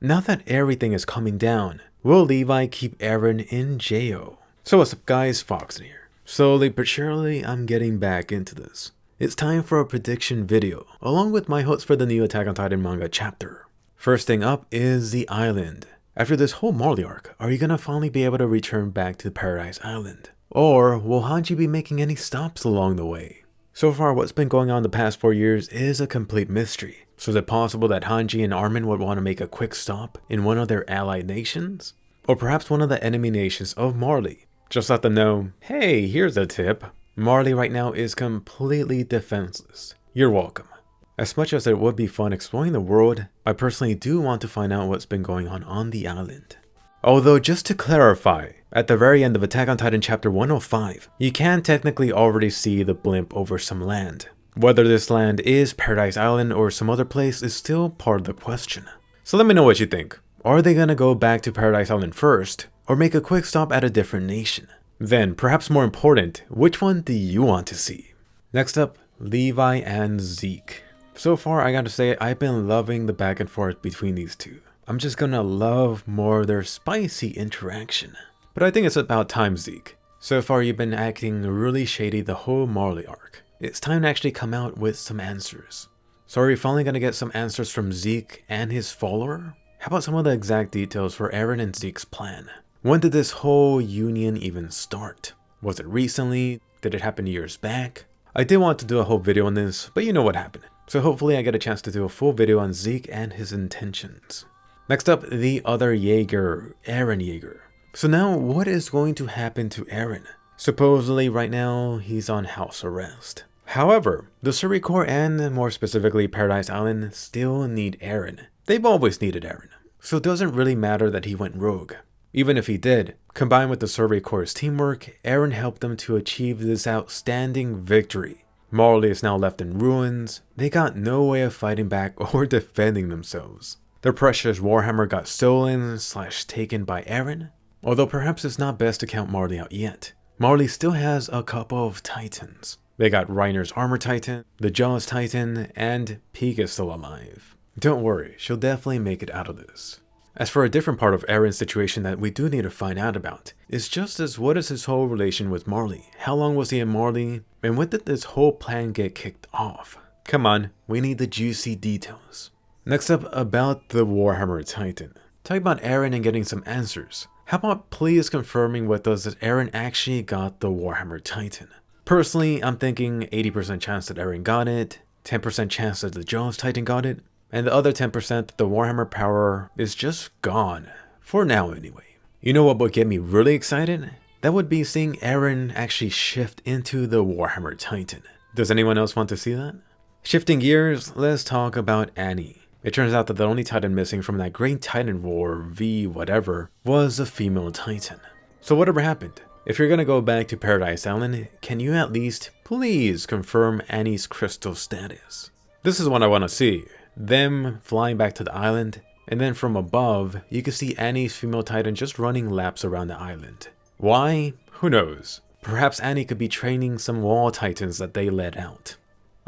Now that everything is coming down, will Levi keep Eren in jail? So what's up guys, Foxen here. Slowly but surely, I'm getting back into this. It's time for a prediction video, along with my hopes for the new Attack on Titan manga chapter. First thing up is the island. After this whole Marley arc, are you gonna finally be able to return back to Paradise Island? Or will Hanji be making any stops along the way? So far, what's been going on the past 4 years is a complete mystery. So is it possible that Hanji and Armin would want to make a quick stop in one of their allied nations? Or perhaps one of the enemy nations of Marley? Just let them know, hey, here's a tip. Marley right now is completely defenseless. You're welcome. As much as it would be fun exploring the world, I personally do want to find out what's been going on the island. Although, just to clarify, at the very end of Attack on Titan chapter 105, you can technically already see the blimp over some land. Whether this land is Paradise Island or some other place is still part of the question. So let me know what you think. Are they gonna go back to Paradise Island first, or make a quick stop at a different nation? Then, perhaps more important, which one do you want to see? Next up, Levi and Zeke. So far, I gotta say, I've been loving the back and forth between these two. I'm just gonna love more of their spicy interaction. But I think it's about time, Zeke. So far, you've been acting really shady the whole Marley arc. It's time to actually come out with some answers. So are we finally gonna get some answers from Zeke and his follower? How about some of the exact details for Eren and Zeke's plan? When did this whole union even start? Was it recently? Did it happen years back? I did want to do a whole video on this, but you know what happened. So hopefully I get a chance to do a full video on Zeke and his intentions. Next up, the other Yeager, Eren Yeager. So now, what is going to happen to Eren? Supposedly, right now, he's on house arrest. However, the Survey Corps and more specifically Paradise Island still need Eren. They've always needed Eren. So it doesn't really matter that he went rogue. Even if he did, combined with the Survey Corps' teamwork, Eren helped them to achieve this outstanding victory. Marley is now left in ruins. They got no way of fighting back or defending themselves. Their precious WarHammer got stolen / taken by Eren. Although perhaps it's not best to count Marley out yet. Marley still has a couple of titans. They got Reiner's Armor Titan, the Jaws Titan, and Pig is still alive. Don't worry, she'll definitely make it out of this. As for a different part of Eren's situation that we do need to find out about, is just as what is his whole relation with Marley? How long was he in Marley? And when did this whole plan get kicked off? Come on, we need the juicy details. Next up, about the WarHammer Titan. Talking about Eren and getting some answers. How about please confirming with us that Eren actually got the WarHammer Titan? Personally, I'm thinking 80% chance that Eren got it, 10% chance that the Jaws Titan got it, and the other 10% that the WarHammer power is just gone. For now anyway. You know what would get me really excited? That would be seeing Eren actually shift into the WarHammer Titan. Does anyone else want to see that? Shifting gears, let's talk about Annie. It turns out that the only Titan missing from that Great Titan War V whatever was a female Titan. So whatever happened, if you're gonna go back to Paradise Island, can you at least please confirm Annie's crystal status? This is what I want to see. Them flying back to the island, and then from above, you can see Annie's female Titan just running laps around the island. Why? Who knows? Perhaps Annie could be training some wall Titans that they let out.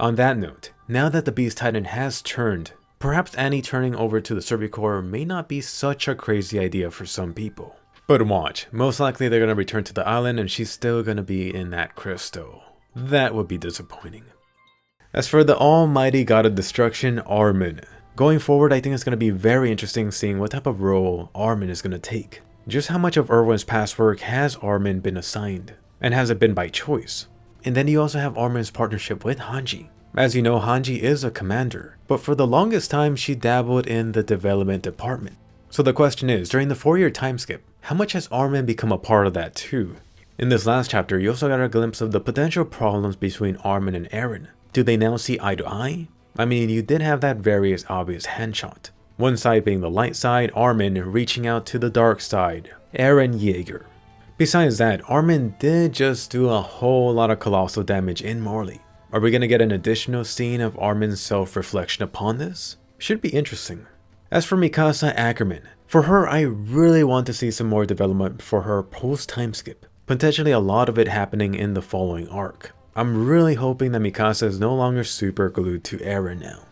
On that note, now that the Beast Titan has turned, perhaps Annie turning over to the Survey Corps may not be such a crazy idea for some people. But watch, most likely they're gonna return to the island and she's still gonna be in that crystal. That would be disappointing. As for the almighty god of destruction, Armin. Going forward, I think it's gonna be very interesting seeing what type of role Armin is gonna take. Just how much of Erwin's past work has Armin been assigned? And has it been by choice? And then you also have Armin's partnership with Hanji. As you know, Hanji is a commander, but for the longest time she dabbled in the development department. So the question is, during the 4-year time skip, how much has Armin become a part of that too? In this last chapter, you also got a glimpse of the potential problems between Armin and Eren. Do they now see eye to eye? I mean, you did have that very obvious handshot. One side being the light side, Armin reaching out to the dark side, Eren Yeager. Besides that, Armin did just do a whole lot of colossal damage in Marley. Are we gonna get an additional scene of Armin's self-reflection upon this? Should be interesting. As for Mikasa Ackerman, for her I really want to see some more development for her post-time skip. Potentially a lot of it happening in the following arc. I'm really hoping that Mikasa is no longer super glued to Eren now.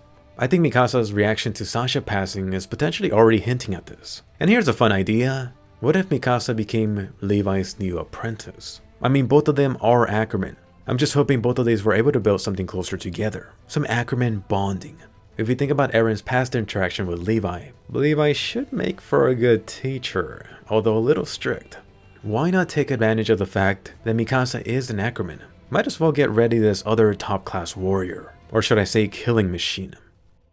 I think Mikasa's reaction to Sasha passing is potentially already hinting at this. And here's a fun idea. What if Mikasa became Levi's new apprentice? I mean, both of them are Ackerman. I'm just hoping both of these were able to build something closer together. Some Ackerman bonding. If you think about Eren's past interaction with Levi should make for a good teacher, although a little strict. Why not take advantage of the fact that Mikasa is an Ackerman? Might as well get ready this other top class warrior, or should I say killing machine.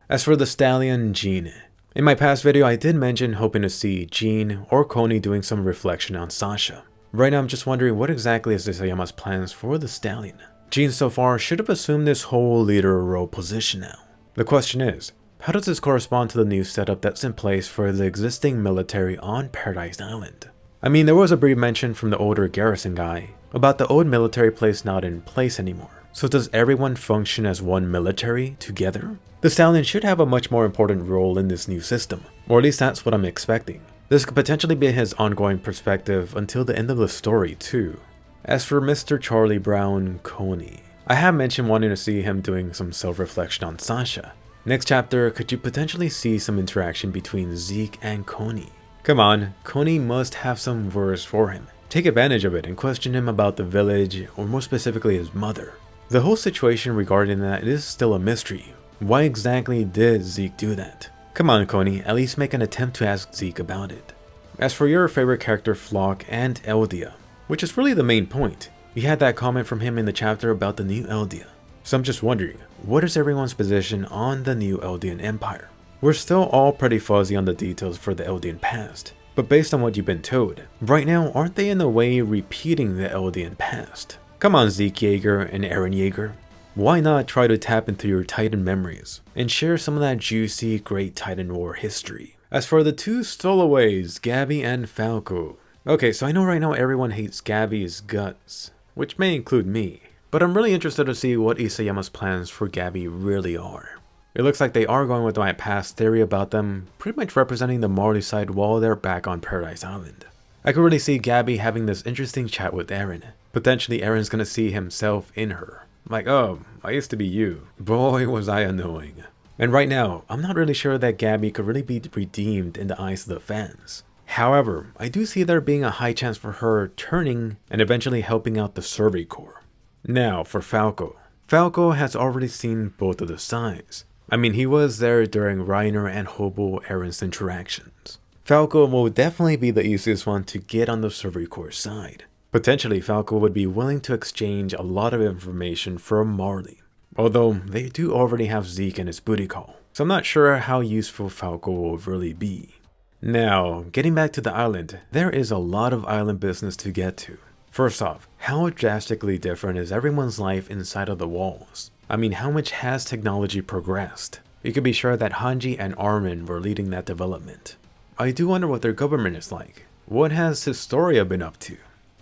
As for the stallion Jean, in my past video I did mention hoping to see Jean or Connie doing some reflection on Sasha. Right now I'm just wondering what exactly is Isayama's plans for the stallion. Jean so far should have assumed this whole leader role position now. The question is, how does this correspond to the new setup that's in place for the existing military on Paradise Island? I mean, there was a brief mention from the older garrison guy about the old military place not in place anymore. So does everyone function as one military together? The stallion should have a much more important role in this new system, or at least that's what I'm expecting. This could potentially be his ongoing perspective until the end of the story too. As for Mr. Charlie Brown Connie, I have mentioned wanting to see him doing some self-reflection on Sasha. Next chapter, could you potentially see some interaction between Zeke and Connie? Come on, Connie must have some words for him. Take advantage of it and question him about the village, or more specifically his mother. The whole situation regarding that is still a mystery. Why exactly did Zeke do that? Come on Connie, at least make an attempt to ask Zeke about it. As for your favorite character Floch and Eldia, which is really the main point, we had that comment from him in the chapter about the new Eldia. So I'm just wondering, what is everyone's position on the new Eldian Empire? We're still all pretty fuzzy on the details for the Eldian past, but based on what you've been told, right now aren't they in a way repeating the Eldian past? Come on Zeke Jaeger and Eren Yeager. Why not try to tap into your Titan memories and share some of that juicy Great Titan War history? As for the two stowaways, Gabi and Falco. Okay, so I know right now everyone hates Gabi's guts, which may include me, but I'm really interested to see what Isayama's plans for Gabi really are. It looks like they are going with my past theory about them pretty much representing the Marley side while they're back on Paradise Island. I could really see Gabi having this interesting chat with Eren. Potentially Eren's gonna see himself in her. Like, oh, I used to be you. Boy, was I annoying. And right now, I'm not really sure that Gabi could really be redeemed in the eyes of the fans. However, I do see there being a high chance for her turning and eventually helping out the Survey Corps. Now, for Falco. Falco has already seen both of the sides. I mean, he was there during Reiner and Hobo Eren's interactions. Falco will definitely be the easiest one to get on the Survey Corps side. Potentially, Falco would be willing to exchange a lot of information from Marley. Although, they do already have Zeke and his booty call, so I'm not sure how useful Falco will really be. Now, getting back to the island, there is a lot of island business to get to. First off, how drastically different is everyone's life inside of the walls? I mean, how much has technology progressed? You could be sure that Hanji and Armin were leading that development. I do wonder what their government is like. What has Historia been up to?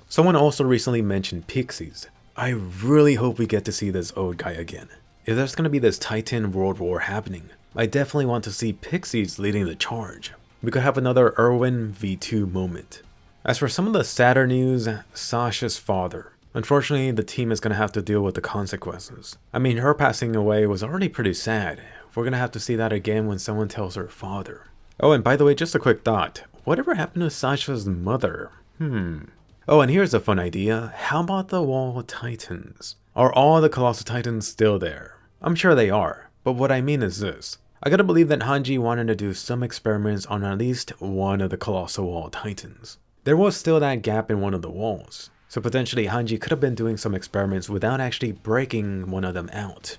Someone also recently mentioned pixies. I really hope we get to see this old guy again. If there's gonna be this Titan World War happening, I definitely want to see pixies leading the charge. We could have another Erwin V2 moment. As for some of the sadder news, Sasha's father. Unfortunately, the team is gonna have to deal with the consequences. I mean, her passing away was already pretty sad. We're gonna have to see that again when someone tells her father. Oh, and by the way, just a quick thought. Whatever happened to Sasha's mother? Oh, and here's a fun idea. How about the Wall Titans? Are all the Colossal Titans still there? I'm sure they are, but what I mean is this. I gotta believe that Hanji wanted to do some experiments on at least one of the Colossal Wall Titans. There was still that gap in one of the walls, so potentially Hanji could have been doing some experiments without actually breaking one of them out.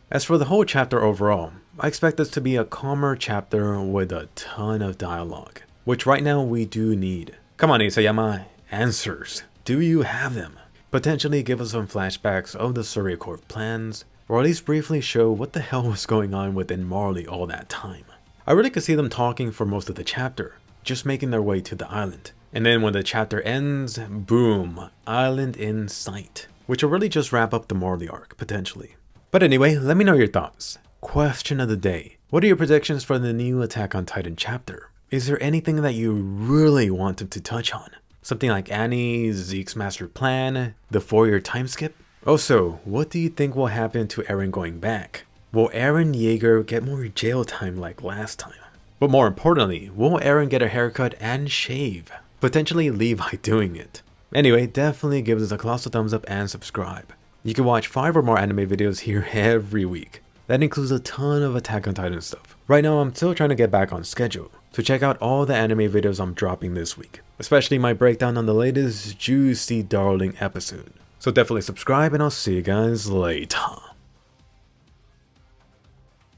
As for the whole chapter overall, I expect this to be a calmer chapter with a ton of dialogue, which right now we do need. Come on Isayama, answers. Do you have them? Potentially give us some flashbacks of the Survey Corps plans, or at least briefly show what the hell was going on within Marley all that time. I really could see them talking for most of the chapter, just making their way to the island. And then when the chapter ends, boom, island in sight. Which will really just wrap up the Marley arc, potentially. But anyway, let me know your thoughts. Question of the day. What are your predictions for the new Attack on Titan chapter? Is there anything that you really wanted to touch on? Something like Annie, Zeke's master plan, the 4-year time skip? Also, what do you think will happen to Eren going back? Will Eren Yeager get more jail time like last time? But more importantly, will Eren get a haircut and shave? Potentially Levi doing it. Anyway, definitely give this a colossal thumbs up and subscribe. You can watch 5 or more anime videos here every week. That includes a ton of Attack on Titan stuff. Right now I'm still trying to get back on schedule, so check out all the anime videos I'm dropping this week, especially my breakdown on the latest juicy darling episode. So definitely subscribe and I'll see you guys later.